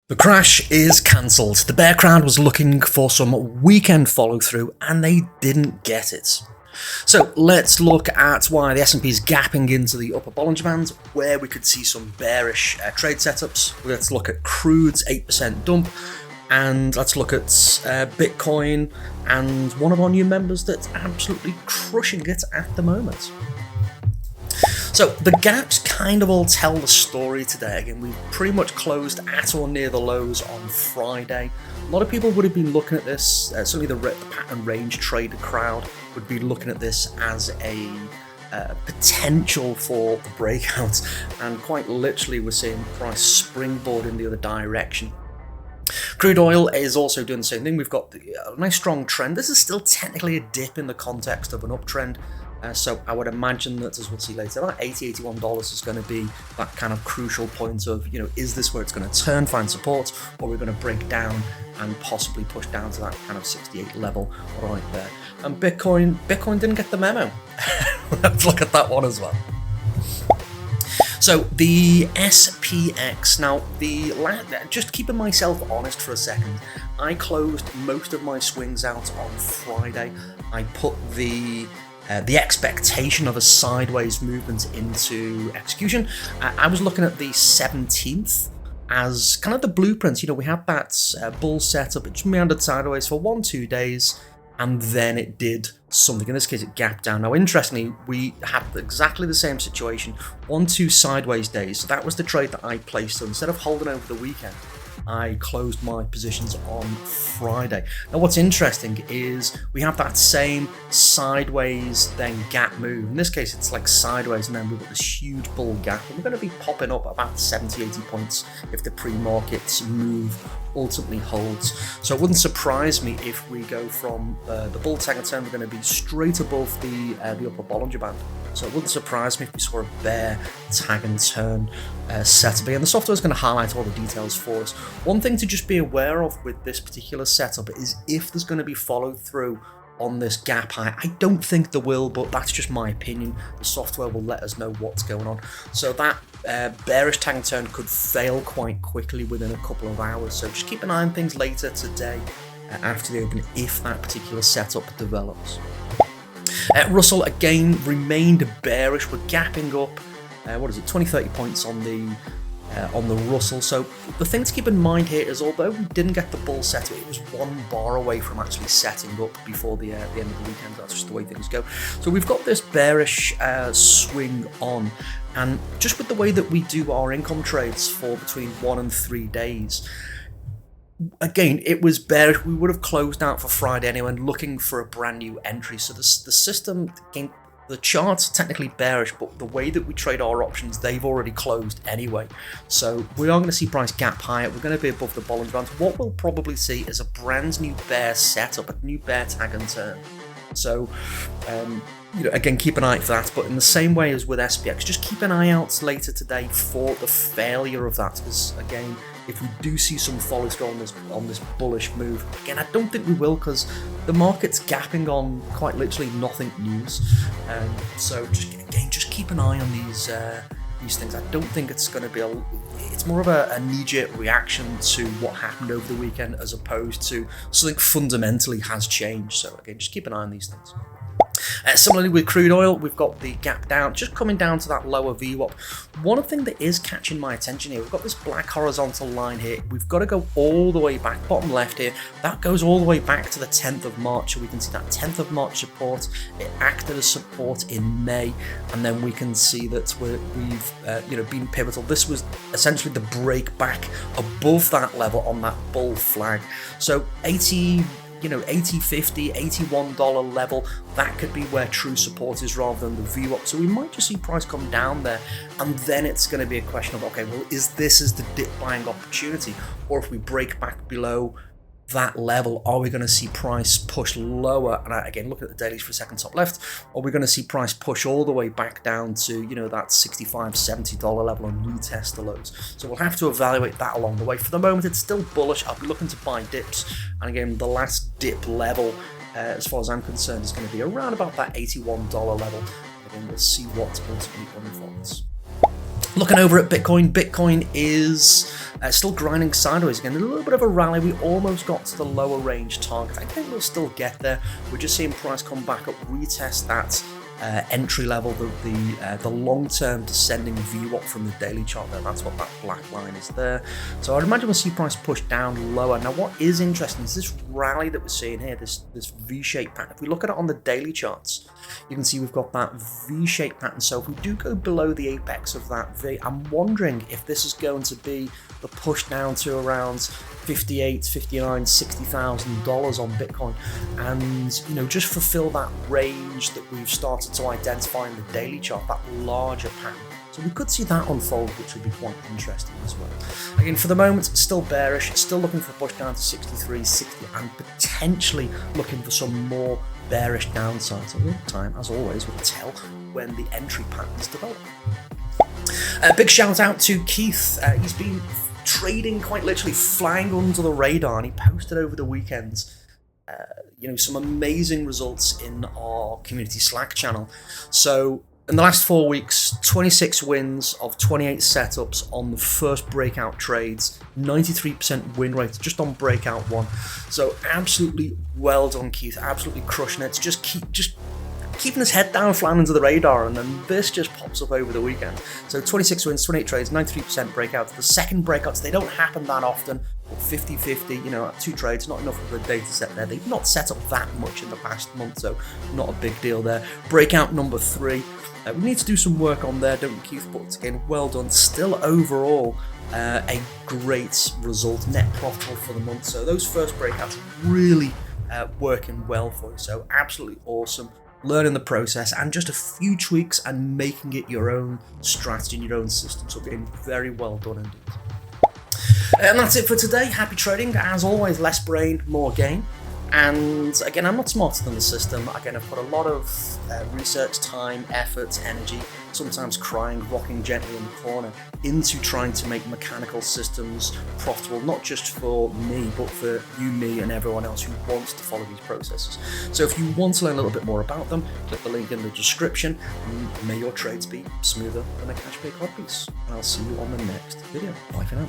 The crash is cancelled. The bear crowd was looking for some weekend follow through and they didn't get it. So let's look at why the S&P is gapping into the upper Bollinger Bands, where we could see some bearish trade setups. Let's look at Crude's 8% dump, and let's look at Bitcoin and one of our new members that's absolutely crushing it at the moment. So the gaps kind of all tell the story today. Again, we pretty much closed at or near the lows on Friday. A lot of people would have been looking at this, certainly the pattern range trader crowd would be looking at this as a potential for the breakout, and quite literally we're seeing price springboard in the other direction. Crude oil is also doing the same thing. We've got a nice strong trend. This is still technically a dip in the context of an uptrend. So I would imagine that, as we'll see later, about $80, $81 is going to be that kind of crucial point of, is this where it's going to turn, find support, or we're going to break down and possibly push down to that kind of 68 level right there. And Bitcoin didn't get the memo. Let's look at that one as well. So the SPX, now just keeping myself honest for a second, I closed most of my swings out on Friday. I put the expectation of a sideways movement into execution. I was looking at the 17th as kind of the blueprint. We had that bull setup. It just meandered sideways for 1-2 days, and then it did something. In this case, it gapped down. Now, interestingly, we had exactly the same situation, 1-2 sideways days. So that was the trade that I placed. So instead of holding over the weekend, I closed my positions on Friday. Now, what's interesting is we have that same sideways then gap move. In this case, it's like sideways, and then we've got this huge bull gap, and we're going to be popping up about 70-80 points if the pre-markets move ultimately holds. So it wouldn't surprise me if we go from the bull tag and turn, we're going to be straight above the upper Bollinger Band. So it wouldn't surprise me if we saw a bear tag and turn setup. And the software is going to highlight all the details for us. One thing to just be aware of with this particular setup is if there's going to be follow through on this gap high. I don't think there will, but that's just my opinion. The software will let us know what's going on. So that bearish tag and turn could fail quite quickly within a couple of hours. So just keep an eye on things later today after the open if that particular setup develops. Russell again remained bearish. We're gapping up 20-30 points on the Russell. So the thing to keep in mind here is, although we didn't get the bull setup, it was one bar away from actually setting up before the end of the weekend. That's just the way things go. So we've got this bearish swing on, and just with the way that we do our income trades for between 1 and 3 days, again, it was bearish. We would have closed out for Friday anyway, and looking for a brand new entry. So the system, the chart's technically bearish, but the way that we trade our options, they've already closed anyway. So we are going to see price gap higher. We're going to be above the Bollinger Bands. What we'll probably see is a brand new bear setup, a new bear tag and turn. So, again, keep an eye out for that. But in the same way as with SPX, just keep an eye out later today for the failure of that. Because again, if we do see some follow through on this bullish move, again, I don't think we will, because the market's gapping on quite literally nothing news. So just keep an eye on these things. I don't think it's going to be it's more of a knee-jerk reaction to what happened over the weekend, as opposed to something fundamentally has changed. So again, just keep an eye on these things. Similarly with crude oil, we've got the gap down, just coming down to that lower VWAP. One thing that is catching my attention here, we've got this black horizontal line here. We've got to go all the way back, bottom left here. That goes all the way back to the 10th of March. So we can see that 10th of March support. It acted as support in May, and then we can see that we've been pivotal. This was essentially the break back above that level on that bull flag. So 80, $50, $81 level, that could be where true support is rather than the VWAP. So we might just see price come down there, and then it's going to be a question of, okay, well, is the dip buying opportunity? Or if we break back below that level, are we going to see price push lower? And again, look at the dailies for a second, top left. Are we going to see price push all the way back down to that $65, $70 level and retest the lows? So we'll have to evaluate that along the way. For the moment, it's still bullish. I'll be looking to buy dips, and again, the last dip level, as far as I'm concerned, is going to be around about that $81 level. Again, we'll see what ultimately unfolds. Looking over at Bitcoin, Bitcoin is Still grinding sideways again. A little bit of a rally. We almost got to the lower range target. I think we'll still get there. We're just seeing price come back up, retest that entry level, the long-term descending VWAP from the daily chart there. That's what that black line is there. So I'd imagine we'll see price push down lower. Now what is interesting is this rally that we're seeing here, this V-shaped pattern. If we look at it on the daily charts, you can see we've got that V-shaped pattern. So if we do go below the apex of that V, I'm wondering if this is going to be the push down to around $58,000, $59,000, $60,000 on Bitcoin, and just fulfill that range that we've started to identify in the daily chart, that larger pattern. So we could see that unfold, which would be quite interesting as well. Again, for the moment, still bearish, still looking for a push down to 63, 60, and potentially looking for some more bearish downside. So time, as always, will tell when the entry patterns develop. A big shout out to Keith. He's been trading quite literally flying under the radar, and he posted over the weekend some amazing results in our community Slack channel. So in the last 4 weeks, 26 wins of 28 setups on the first breakout trades, 93% win rate just on breakout one. So absolutely well done, Keith. Absolutely crushing it. Just keeping his head down, flying under the radar, and then this just pops up over the weekend. So 26 wins, 28 trades, 93% breakouts. The second breakouts, they don't happen that often. 50-50, 2 trades, not enough of a data set there. They've not set up that much in the past month, so not a big deal there. Breakout number 3. We need to do some work on there, don't we, Keith? But again, well done. Still overall a great result, net profitable for the month. So those first breakouts really working well for you. So absolutely awesome. Learning the process and just a few tweaks and making it your own strategy and your own system. So getting very well done indeed. And that's it for today. Happy trading. As always, less brain, more gain. And again, I'm not smarter than the system. Again, I've put a lot of research, time, effort, energy, sometimes crying, rocking gently in the corner, into trying to make mechanical systems profitable, not just for me, but for you, me, and everyone else who wants to follow these processes. So if you want to learn a little bit more about them, click the link in the description, and may your trades be smoother than a cash pay codpiece. And I'll see you on the next video. Bye for now.